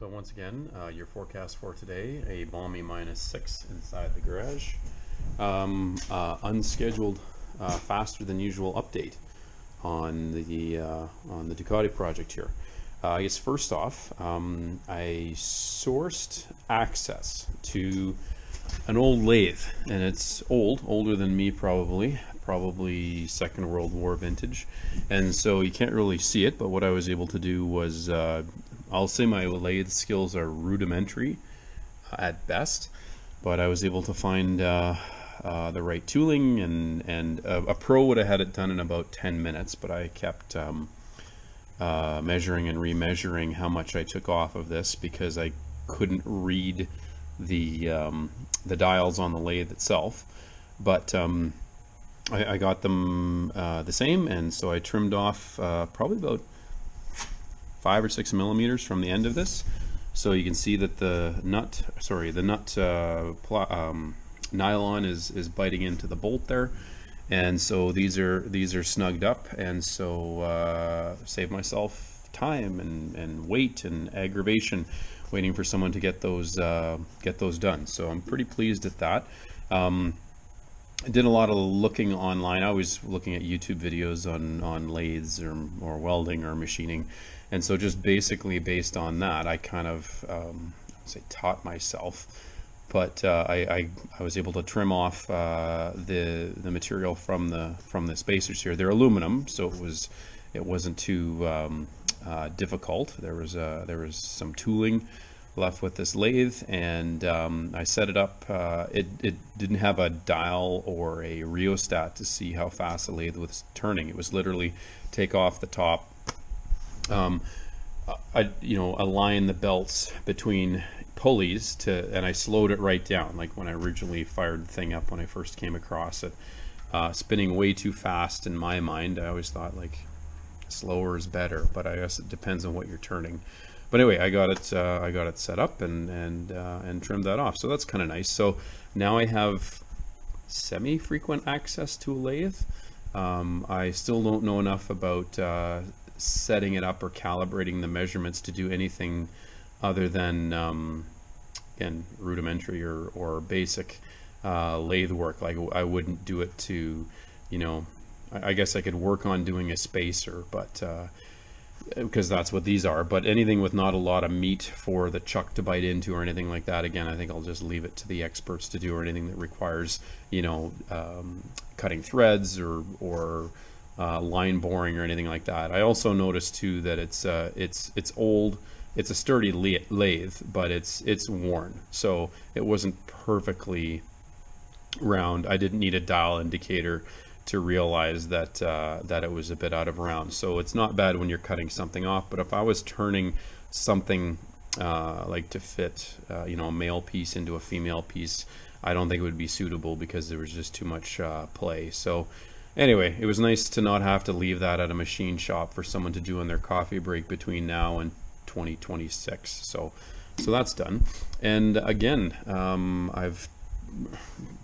So once again, your forecast for today, a balmy -6 inside the garage. Unscheduled, faster than usual update on the Ducati project here. I guess first off, I sourced access to an old lathe, and it's older than me probably Second World War vintage, and so you can't really see it, but what I was able to do was, I'll say my lathe skills are rudimentary at best, but I was able to find the right tooling, and a pro would have had it done in about 10 minutes, but I kept measuring and remeasuring how much I took off of this because I couldn't read the dials on the lathe itself, but I got them the same, and so I trimmed off probably about 5 or 6 millimeters from the end of this, so you can see that the nut nylon is biting into the bolt there, and so these are snugged up, and so save myself time and weight and aggravation waiting for someone to get those done. So I'm pretty pleased at that. I did a lot of looking online. I was looking at YouTube videos on lathes or welding or machining, and so just basically based on that, I kind of say taught myself. But I was able to trim off the material from the spacers here. They're aluminum, so it wasn't too difficult. There was some tooling left with this lathe, and I set it up. It didn't have a dial or a rheostat to see how fast the lathe was turning. It was literally take off the top, align the belts between pulleys and I slowed it right down. Like when I originally fired the thing up when I first came across it, spinning way too fast in my mind. I always thought like slower is better, but I guess it depends on what you're turning. But anyway, I got it set up and trimmed that off. So that's kind of nice. So now I have semi-frequent access to a lathe. I still don't know enough about setting it up or calibrating the measurements to do anything other than again, rudimentary or basic lathe work. Like I wouldn't do it to, I guess I could work on doing a spacer, but because that's what these are. But anything with not a lot of meat for the chuck to bite into or anything like that, again, I think I'll just leave it to the experts to do, or anything that requires, cutting threads or line boring or anything like that. I also noticed too that it's old. It's a sturdy lathe, but it's worn, so it wasn't perfectly round. I didn't need a dial indicator to realize that it was a bit out of round. So it's not bad when you're cutting something off, but if I was turning something like to fit a male piece into a female piece, I don't think it would be suitable because there was just too much play. So anyway, it was nice to not have to leave that at a machine shop for someone to do on their coffee break between now and 2026. So that's done. And again, I've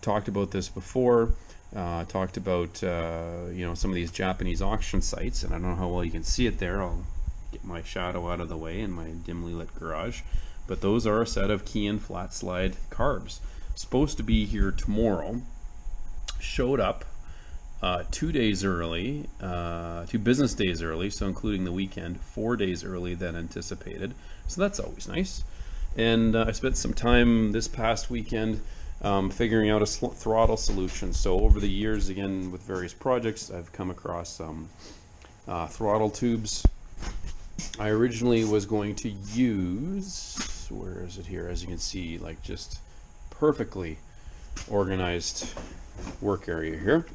talked about this before. Talked about some of these Japanese auction sites, and I don't know how well you can see it there. I'll get my shadow out of the way in my dimly lit garage, but those are a set of Key-in flat slide carbs, supposed to be here tomorrow. Showed up 2 days early, 2 business days early, so including the weekend, 4 days early than anticipated, so that's always nice. And I spent some time this past weekend figuring out a throttle solution. So over the years, again, with various projects, I've come across throttle tubes. I originally was going to use, where is it here? As you can see, like just perfectly organized work area here.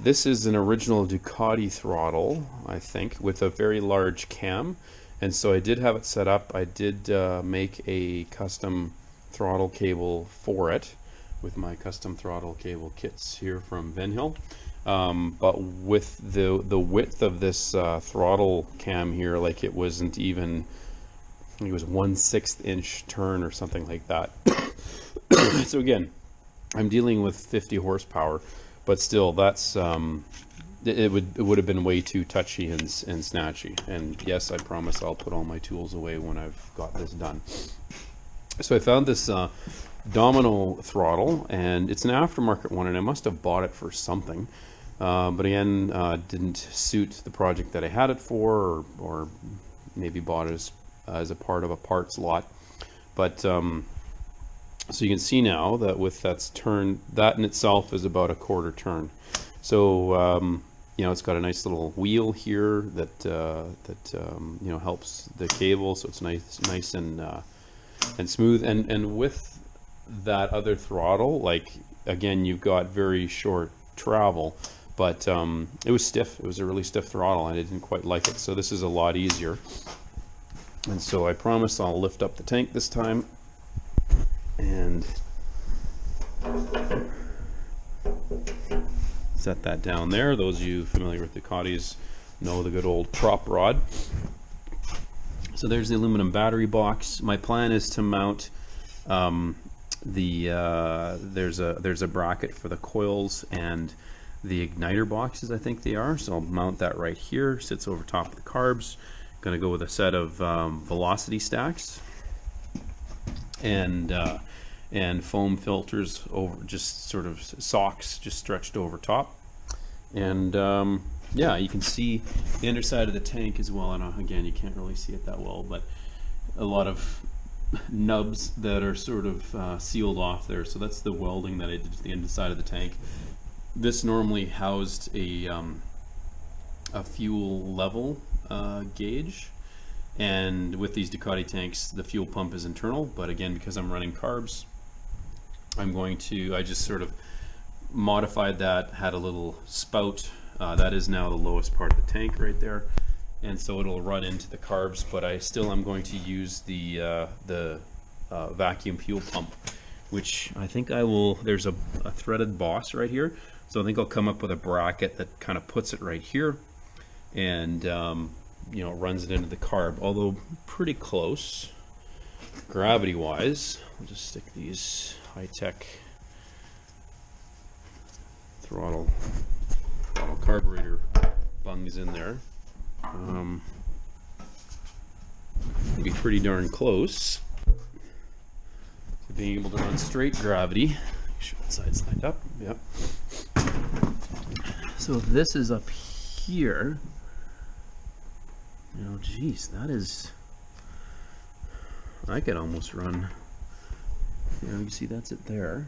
This is an original Ducati throttle, I think, with a very large cam, and so I did have it set up. I did make a custom throttle cable for it with my custom throttle cable kits here from Venhill, but with the width of this throttle cam here, like it wasn't even, I think it was 1/6 inch turn or something like that. So again, I'm dealing with 50 horsepower, but still that's it would have been way too touchy and snatchy. And yes, I promise I'll put all my tools away when I've got this done. So I found this Domino throttle, and it's an aftermarket one, and I must have bought it for something. But again, didn't suit the project that I had it for, or maybe bought it as a part of a parts lot. But so you can see now that with that's turned, that in itself is about a quarter turn. So you know, it's got a nice little wheel here that you know, helps the cable, so it's nice and smooth. And with that other throttle, like, again, you've got very short travel, but it was stiff. It was a really stiff throttle, and I didn't quite like it. So this is a lot easier. And so I promise I'll lift up the tank this time and set that down there. Those of you familiar with Ducatis know the good old prop rod. So there's the aluminum battery box. My plan is to mount there's a bracket for the coils and the igniter boxes, I think they are. So I'll mount that right here. Sits over top of the carbs. Going to go with a set of velocity stacks and foam filters over, just sort of socks just stretched over top. And yeah, you can see the underside of the tank as well. And again, you can't really see it that well, but a lot of nubs that are sort of sealed off there. So that's the welding that I did to the underside of the tank. This normally housed a fuel level gauge, and with these Ducati tanks the fuel pump is internal, but again, because I'm running carbs, I just sort of modified that, had a little spout that is now the lowest part of the tank right there, and so it'll run into the carbs, but I still am going to use the vacuum fuel pump, which I think I will, there's a threaded boss right here, so I think I'll come up with a bracket that kind of puts it right here, and you know, runs it into the carb, although pretty close gravity wise. I'll just stick these high-tech throttle carburetor bungs in there. It'll be pretty darn close to being able to run straight gravity. Make sure that side's lined up. Yep. So this is up here. You know, geez, that is, I could almost run, you know, you see that's it there.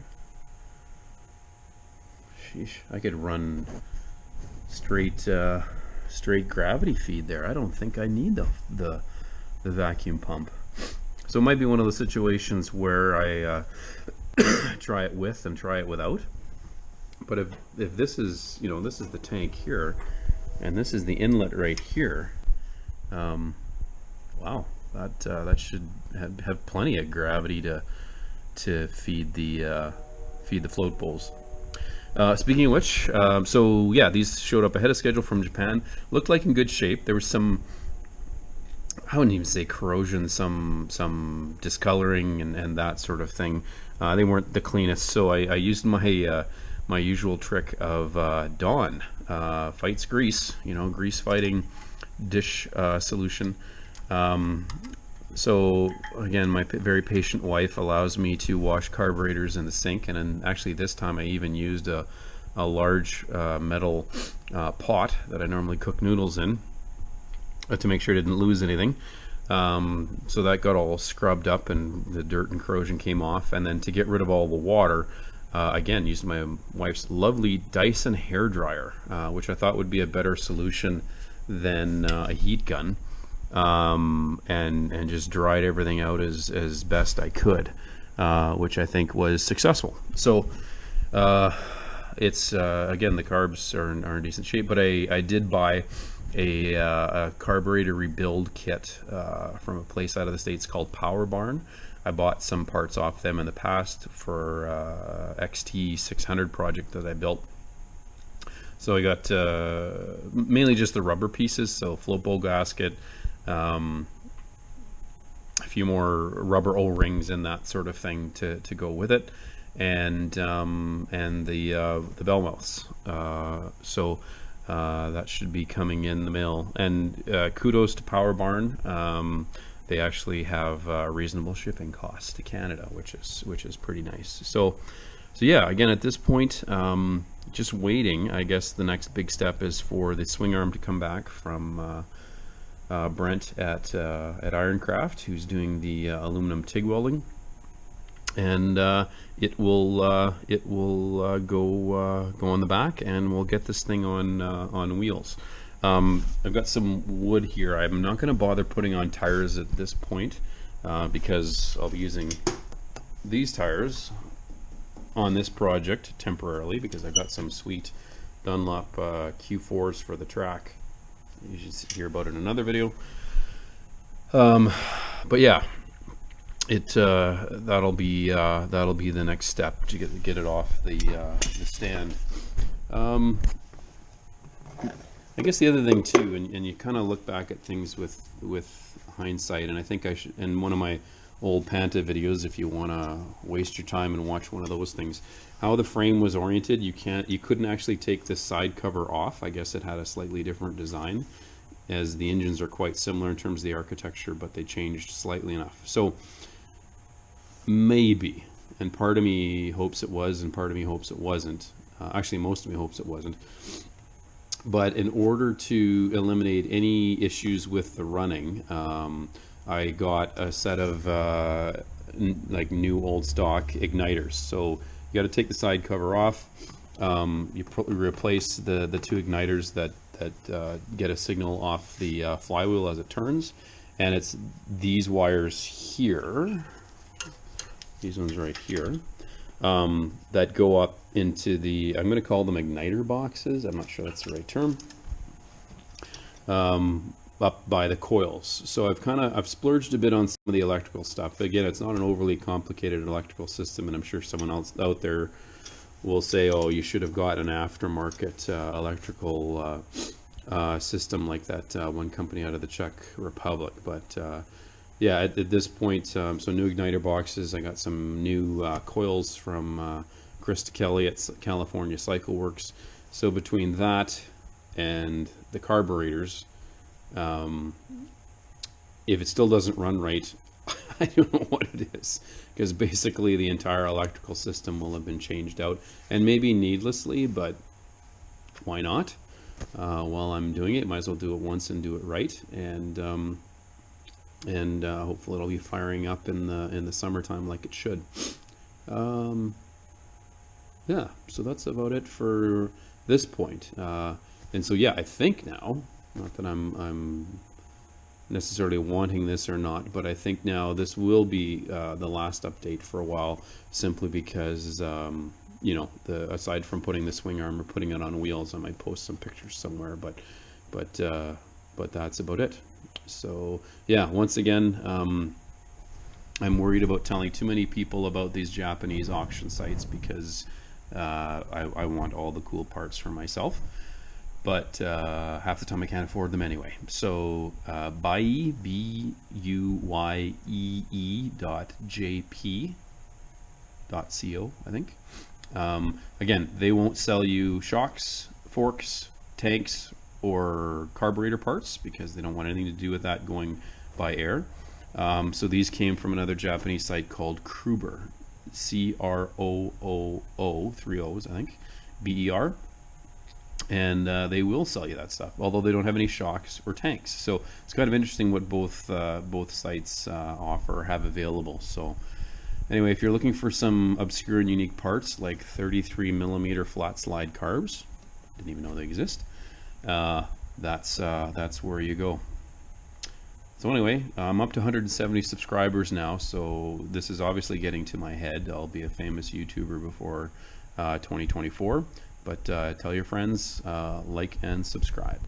Sheesh, I could run straight gravity feed there. I don't think I need the vacuum pump. So it might be one of those situations where I try it with and try it without. But if this is, you know, this is the tank here, and this is the inlet right here. Wow, that should have plenty of gravity to feed the float bowls. Speaking of which, so yeah, these showed up ahead of schedule from Japan. Looked like in good shape. There was some, I wouldn't even say corrosion, some discoloring and that sort of thing. They weren't the cleanest, so I used my my usual trick of Dawn fights grease, you know, grease fighting dish solution. So again, my very patient wife allows me to wash carburetors in the sink, and then actually this time I even used a large metal pot that I normally cook noodles in to make sure it didn't lose anything. So that got all scrubbed up and the dirt and corrosion came off, and then to get rid of all the water, again used my wife's lovely Dyson hair dryer, which I thought would be a better solution than a heat gun, and just dried everything out as best I could, which I think was successful. So it's again, the carbs are in decent shape, but I did buy a carburetor rebuild kit from a place out of the States called Power Barn. I bought some parts off them in the past for XT600 project that I built. So I got mainly just the rubber pieces, so float bowl gasket, a few more rubber O-rings and that sort of thing to go with it, and the bell mouths. So That should be coming in the mail. And kudos to Power Barn. They actually have reasonable shipping costs to Canada, which is pretty nice. So yeah, again, at this point, just waiting. I guess the next big step is for the swing arm to come back from Brent at Ironcraft, who's doing the aluminum TIG welding, and it will go on the back, and we'll get this thing on wheels. I've got some wood here. I'm not going to bother putting on tires at this point because I'll be using these tires on this project temporarily, because I've got some sweet Dunlop Q4s for the track. You should hear about it in another video. But yeah, that'll be the next step to get it off the stand. I guess the other thing too, and you kind of look back at things with hindsight, and I think I should, in one of my old Panta videos, if you want to waste your time and watch one of those things, how the frame was oriented, you couldn't actually take the side cover off. I guess it had a slightly different design, as the engines are quite similar in terms of the architecture, but they changed slightly enough. So maybe, and part of me hopes it was, and part of me hopes it wasn't. Actually, most of me hopes it wasn't. But in order to eliminate any issues with the running, I got a set of like new old stock igniters. So you got to take the side cover off. You replace the two igniters that get a signal off the flywheel as it turns, and it's these wires here. These ones right here. That go up into the, I'm going to call them igniter boxes, I'm not sure that's the right term, up by the coils. So I've splurged a bit on some of the electrical stuff, but again, it's not an overly complicated electrical system, and I'm sure someone else out there will say, oh, you should have got an aftermarket electrical system like that one company out of the Czech Republic. But yeah, at this point, so new igniter boxes. I got some new coils from Krista Kelly at California Cycle Works. So between that and the carburetors, if it still doesn't run right, I don't know what it is, because basically the entire electrical system will have been changed out, and maybe needlessly, but why not? While I'm doing it, might as well do it once and do it right, and hopefully it'll be firing up in the summertime like it should. Yeah, so that's about it for this point. And so yeah, I think now, not that I'm necessarily wanting this or not, but I think now this will be the last update for a while, simply because you know, aside from putting the swing arm or putting it on wheels, I might post some pictures somewhere, but that's about it. So yeah, once again, I'm worried about telling too many people about these Japanese auction sites, because I want all the cool parts for myself, but half the time I can't afford them anyway. So buye, buye.jp.co, I think. Again, they won't sell you shocks, forks, tanks, or carburetor parts, because they don't want anything to do with that going by air. So these came from another Japanese site called Kruber, C-R-O-O-O, 3 O's, I think, B-E-R. And they will sell you that stuff, although they don't have any shocks or tanks. So it's kind of interesting what both sites offer or have available. So anyway, if you're looking for some obscure and unique parts like 33mm flat slide carbs, didn't even know they exist, that's where you go. So anyway, I'm up to 170 subscribers now, so this is obviously getting to my head. I'll be a famous YouTuber before 2024, but tell your friends, like and subscribe.